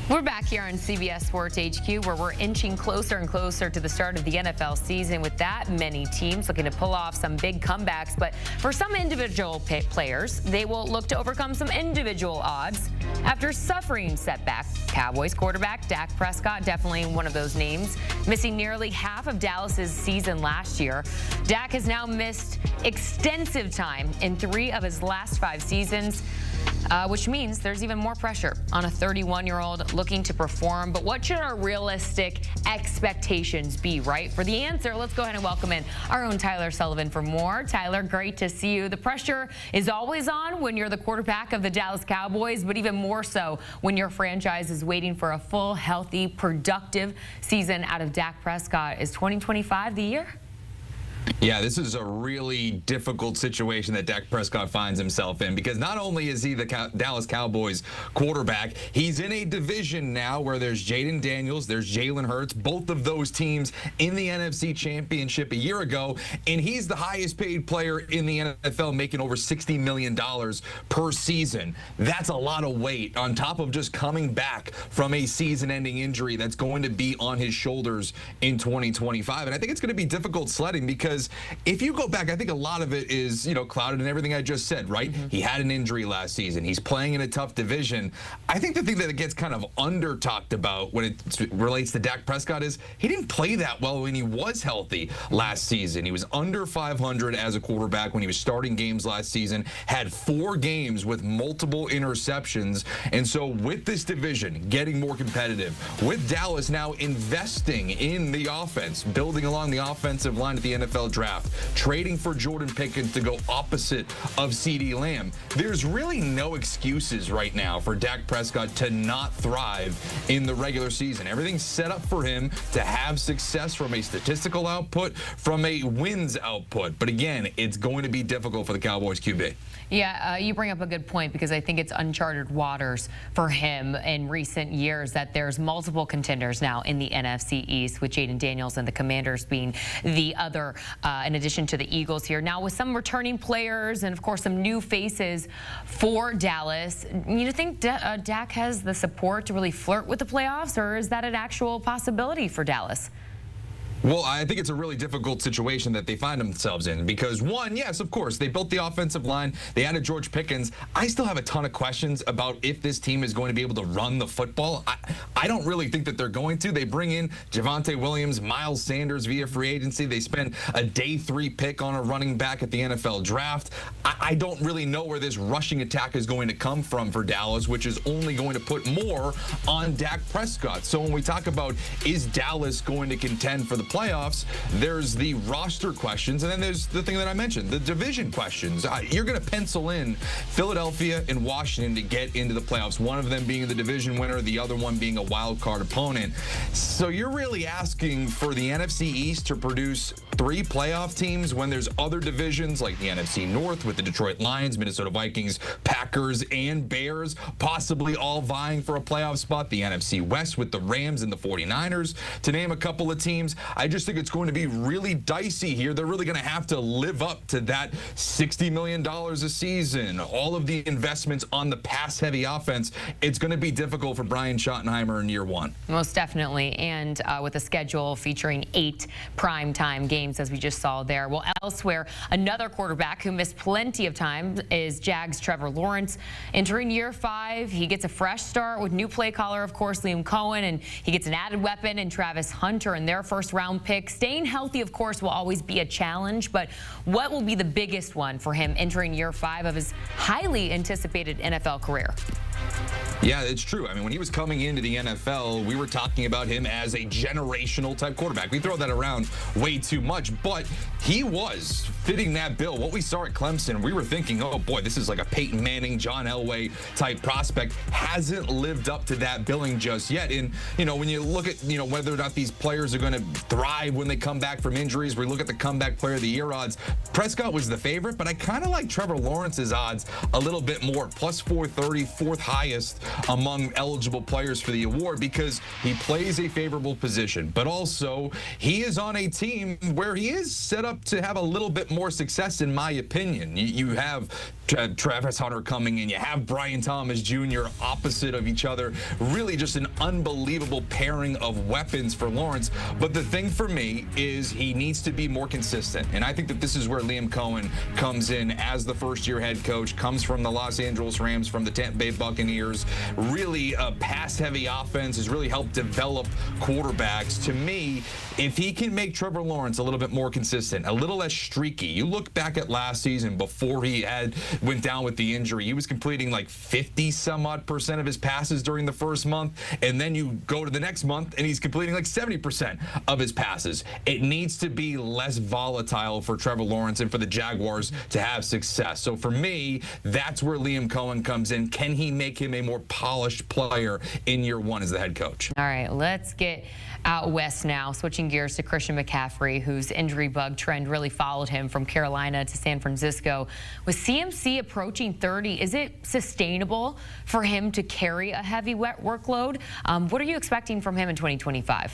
We're back here on CBS Sports HQ, where we're inching closer and closer to the start of the NFL season, with that many teams looking to pull off some big comebacks. But for some individual players, they will look to overcome some individual odds after suffering setbacks. Cowboys quarterback Dak Prescott, definitely one of those names, missing nearly half of Dallas's season last year. Dak has now missed extensive time in 3 of his last 5 seasons. Which means there's even more pressure on a 31-year-old looking to perform. But what should our realistic expectations be, right? For the answer, let's go ahead and welcome in our own Tyler Sullivan for more. Tyler, great to see you. The pressure is always on when you're the quarterback of the Dallas Cowboys, but even more so when your franchise is waiting for a full, healthy, productive season out of Dak Prescott. Is 2025 the year? Yeah, this is a really difficult situation that Dak Prescott finds himself in, because not only is he the Dallas Cowboys quarterback, he's in a division now where there's Jaden Daniels, there's Jalen Hurts, both of those teams in the NFC Championship a year ago, and he's the highest paid player in the NFL, making over $60 million per season. That's a lot of weight on top of just coming back from a season-ending injury that's going to be on his shoulders in 2025. And I think it's going to be difficult sledding, because if you go back, I think a lot of it is, clouded in everything I just said, right? He had an injury last season. He's playing in a tough division. I think the thing that gets kind of under-talked about when it relates to Dak Prescott is he didn't play that well when he was healthy last season. He was under 500 as a quarterback when he was starting games last season, had 4 games with multiple interceptions. And so with this division getting more competitive, with Dallas now investing in the offense, building along the offensive line at the NFL draft, trading for Jordan Pickens to go opposite of CeeDee Lamb, there's really no excuses right now for Dak Prescott to not thrive in the regular season. Everything's set up for him to have success from a statistical output, from a wins output. But again, it's going to be difficult for the Cowboys QB. Yeah, you bring up a good point, because I think it's uncharted waters for him in recent years that there's multiple contenders now in the NFC East, with Jaden Daniels and the Commanders being the other, in addition to the Eagles here. Now, with some returning players and, of course, some new faces for Dallas, you think Dak has the support to really flirt with the playoffs, or is that an actual possibility for Dallas? Well, I think it's a really difficult situation that they find themselves in, because, one, yes, of course, they built the offensive line. They added George Pickens. I still have a ton of questions about if this team is going to be able to run the football. I don't really think that they're going to. They bring in Javonte Williams, Miles Sanders via free agency. They spend a day 3 pick on a running back at the NFL draft. I don't really know where this rushing attack is going to come from for Dallas, which is only going to put more on Dak Prescott. So when we talk about, is Dallas going to contend for the playoffs, there's the roster questions, and then there's the thing that I mentioned, the division questions. You're going to pencil in Philadelphia and Washington to get into the playoffs, one of them being the division winner, the other one being a wild card opponent. So you're really asking for the NFC East to produce 3 playoff teams when there's other divisions like the NFC North with the Detroit Lions, Minnesota Vikings, Packers, and Bears possibly all vying for a playoff spot, the NFC West with the Rams and the 49ers, to name a couple of teams. I just think it's going to be really dicey here. They're really going to have to live up to that $60 million a season, all of the investments on the pass-heavy offense. It's going to be difficult for Brian Schottenheimer in year 1. Most definitely, and with a schedule featuring 8 primetime games, as we just saw there. Well, elsewhere, another quarterback who missed plenty of time is Jags' Trevor Lawrence. Entering year 5, he gets a fresh start with new play caller, of course, Liam Cohen, and he gets an added weapon in Travis Hunter in their first-round pick. Staying healthy, of course, will always be a challenge, but what will be the biggest one for him entering year 5 of his highly anticipated NFL career? Yeah, it's true. I mean, when he was coming into the NFL, we were talking about him as a generational type quarterback. We throw that around way too much, but he was fitting that bill. What we saw at Clemson, we were thinking, oh boy, this is like a Peyton Manning, John Elway type prospect. Hasn't lived up to that billing just yet. And, when you look at, whether or not these players are going to thrive when they come back from injuries, we look at the comeback player of the year odds. Prescott was the favorite, but I kind of like Trevor Lawrence's odds a little bit more. Plus 430, 4th highest among eligible players for the award, because he plays a favorable position, but also he is on a team where he is set up to have a little bit more success, in my opinion. You have Travis Hunter coming in. You have Brian Thomas Jr. opposite of each other. Really just an unbelievable pairing of weapons for Lawrence. But the thing for me is he needs to be more consistent. And I think that this is where Liam Cohen comes in as the first-year head coach, comes from the Los Angeles Rams, from the Tampa Bay Buccaneers. Really a pass-heavy offense, has really helped develop quarterbacks. To me, if he can make Trevor Lawrence a little bit more consistent, a little less streaky. You look back at last season before he went down with the injury. He was completing like 50-some-odd% of his passes during the first month, and then you go to the next month and he's completing like 70% of his passes. It needs to be less volatile for Trevor Lawrence and for the Jaguars to have success. So for me, that's where Liam Cohen comes in. Can he make him a more polished player in year one as the head coach? All right, let's get out west now, switching gears to Christian McCaffrey, whose injury bug trend really followed him from Carolina to San Francisco. With CMC approaching 30, is it sustainable for him to carry a heavy workload? What are you expecting from him in 2025?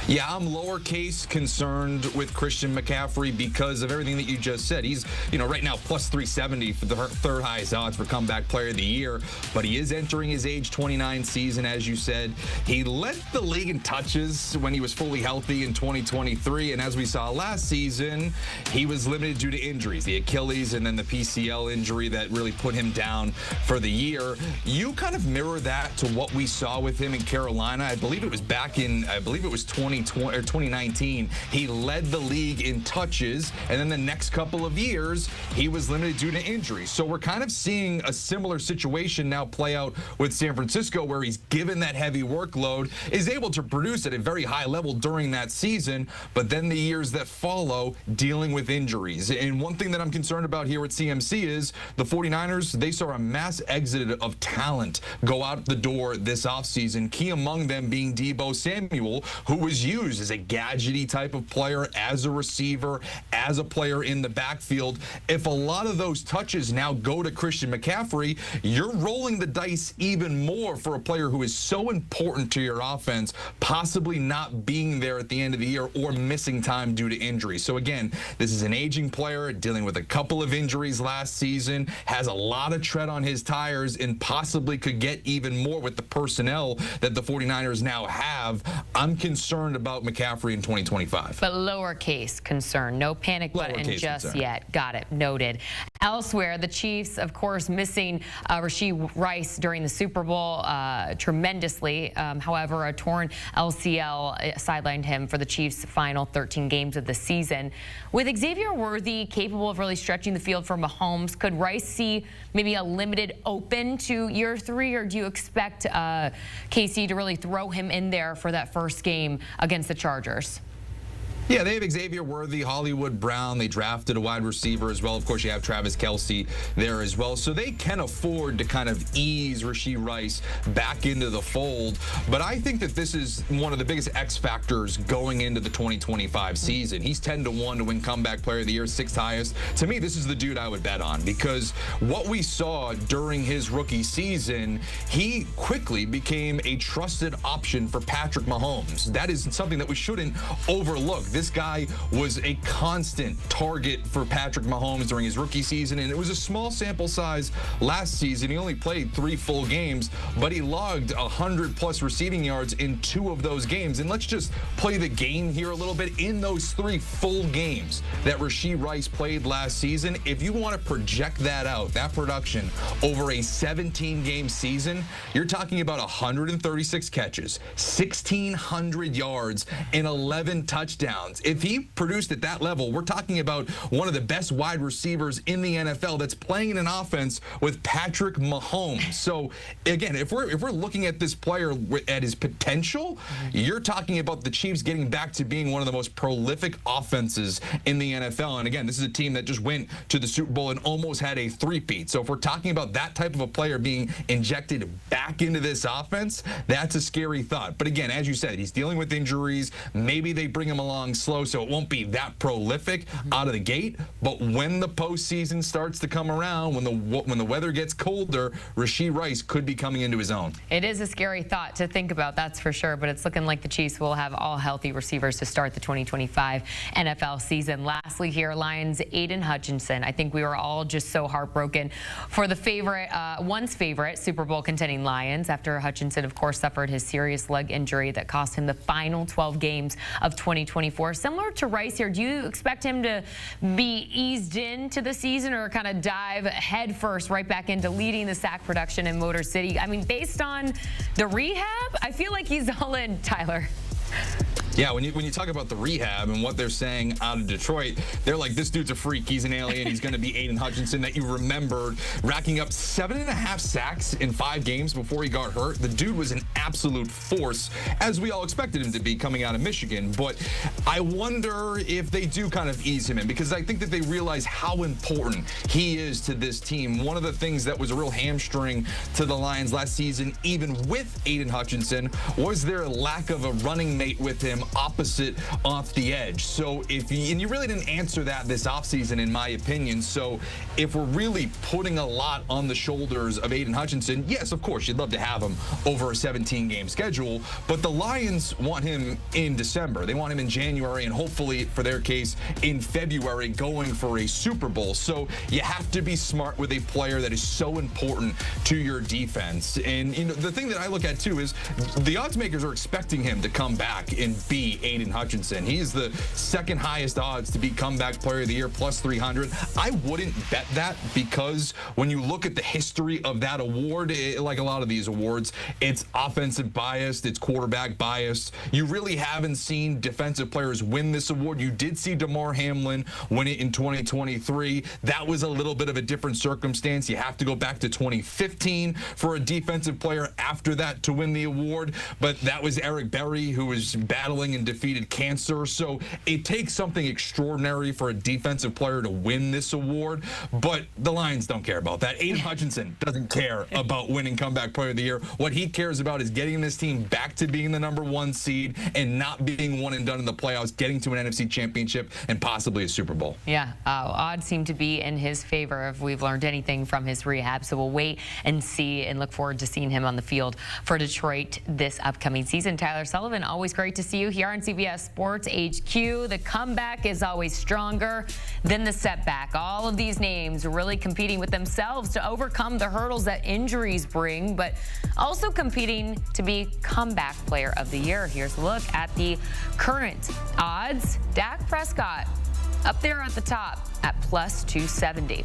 Yeah, I'm lowercase concerned with Christian McCaffrey because of everything that you just said. He's, right now plus 370 for the third highest odds for comeback player of the year, but he is entering his age 29 season, as you said. He led the league in touches when he was fully healthy in 2023, and as we saw last season, he was limited due to injuries, the Achilles and then the PCL injury that really put him down for the year. You kind of mirror that to what we saw with him in Carolina. I believe it was 2019, he led the league in touches, and then the next couple of years, he was limited due to injury. So we're kind of seeing a similar situation now play out with San Francisco, where he's given that heavy workload, is able to produce at a very high level during that season, but then the years that follow, dealing with injuries. And one thing that I'm concerned about here at CMC is the 49ers, they saw a mass exit of talent go out the door this offseason, key among them being Deebo Samuel, who was used as a gadgety type of player, as a receiver, as a player in the backfield. If a lot of those touches now go to Christian McCaffrey, you're rolling the dice even more for a player who is so important to your offense, possibly not being there at the end of the year or missing time due to injury. So again, this is an aging player dealing with a couple of injuries last season, has a lot of tread on his tires, and possibly could get even more with the personnel that the 49ers now have. I'm concerned about McCaffrey in 2025. But lowercase concern, no panic button just yet. Got it, noted. Elsewhere, the Chiefs, of course, missing Rasheed Rice during the Super Bowl tremendously. However, a torn LCL sidelined him for the Chiefs' final 13 games of the season. With Xavier Worthy capable of really stretching the field for Mahomes, could Rice see maybe a limited open to year 3, or do you expect KC to really throw him in there for that first game against the Chargers? Yeah, they have Xavier Worthy, Hollywood Brown. They drafted a wide receiver as well. Of course, you have Travis Kelce there as well. So they can afford to kind of ease Rasheed Rice back into the fold. But I think that this is one of the biggest X factors going into the 2025 season. He's 10-1 to win comeback player of the year, 6th highest. To me, this is the dude I would bet on, because what we saw during his rookie season, he quickly became a trusted option for Patrick Mahomes. That is something that we shouldn't overlook. This guy was a constant target for Patrick Mahomes during his rookie season, and it was a small sample size last season. He only played 3 full games, but he logged 100+ receiving yards in 2 of those games. And let's just play the game here a little bit. In those 3 full games that Rasheed Rice played last season, if you want to project that out, that production over a 17-game season, you're talking about 136 catches, 1,600 yards, and 11 touchdowns. If he produced at that level, we're talking about one of the best wide receivers in the NFL that's playing in an offense with Patrick Mahomes. So again, if we're looking at this player at his potential, you're talking about the Chiefs getting back to being one of the most prolific offenses in the NFL. And again, this is a team that just went to the Super Bowl and almost had a three-peat. So if we're talking about that type of a player being injected back into this offense, that's a scary thought. But again, as you said, he's dealing with injuries. Maybe they bring him along along slow, so it won't be that prolific out of the gate. But when the postseason starts to come around, when the weather gets colder, Rasheed Rice could be coming into his own. It is a scary thought to think about, that's for sure, but it's looking like the Chiefs will have all healthy receivers to start the 2025 NFL season. Lastly here, Lions' Aiden Hutchinson. I think we were all just so heartbroken for the once favorite Super Bowl contending Lions after Hutchinson, of course, suffered his serious leg injury that cost him the final 12 games of 2024. Similar to Rice here, do you expect him to be eased into the season or kind of dive head first right back into leading the sack production in Motor City? I mean, based on the rehab, I feel like he's all in, Tyler. Yeah, when you talk about the rehab and what they're saying out of Detroit, they're like, this dude's a freak. He's an alien. He's going to be Aiden Hutchinson that you remembered racking up 7.5 sacks in 5 games before he got hurt. The dude was an absolute force, as we all expected him to be coming out of Michigan. But I wonder if they do kind of ease him in, because I think that they realize how important he is to this team. One of the things that was a real hamstring to the Lions last season, even with Aiden Hutchinson, was their lack of a running mate with him opposite off the edge. So and you really didn't answer that this offseason, in my opinion. So if we're really putting a lot on the shoulders of Aiden Hutchinson, yes, of course, you'd love to have him over a 17-game schedule, but the Lions want him in December. They want him in January, and hopefully, for their case, in February, going for a Super Bowl. So you have to be smart with a player that is so important to your defense. And the thing that I look at too is the odds makers are expecting him to come back and be Aiden Hutchinson. He's the second highest odds to be comeback player of the year, plus 300. I wouldn't bet that, because when you look at the history of that award, like a lot of these awards, it's offensive biased, it's quarterback biased. You really haven't seen defensive players win this award. You did see Damar Hamlin win it in 2023. That was a little bit of a different circumstance. You have to go back to 2015 for a defensive player after that to win the award, but that was Eric Berry, who was battling and defeated cancer. So it takes something extraordinary for a defensive player to win this award, but the Lions don't care about that. Aiden Hutchinson doesn't care about winning comeback player of the year. What he cares about is getting this team back to being the #1 seed and not being one and done in the playoffs, getting to an NFC championship and possibly a Super Bowl. Yeah, odds seem to be in his favor if we've learned anything from his rehab. So we'll wait and see and look forward to seeing him on the field for Detroit this upcoming season. Tyler Sullivan, always great to see you here on CBS Sports HQ. The comeback is always stronger than the setback. All of these names really competing with themselves to overcome the hurdles that injuries bring, but also competing to be comeback player of the year. Here's a look at the current odds. Dak Prescott up there at the top at plus 270.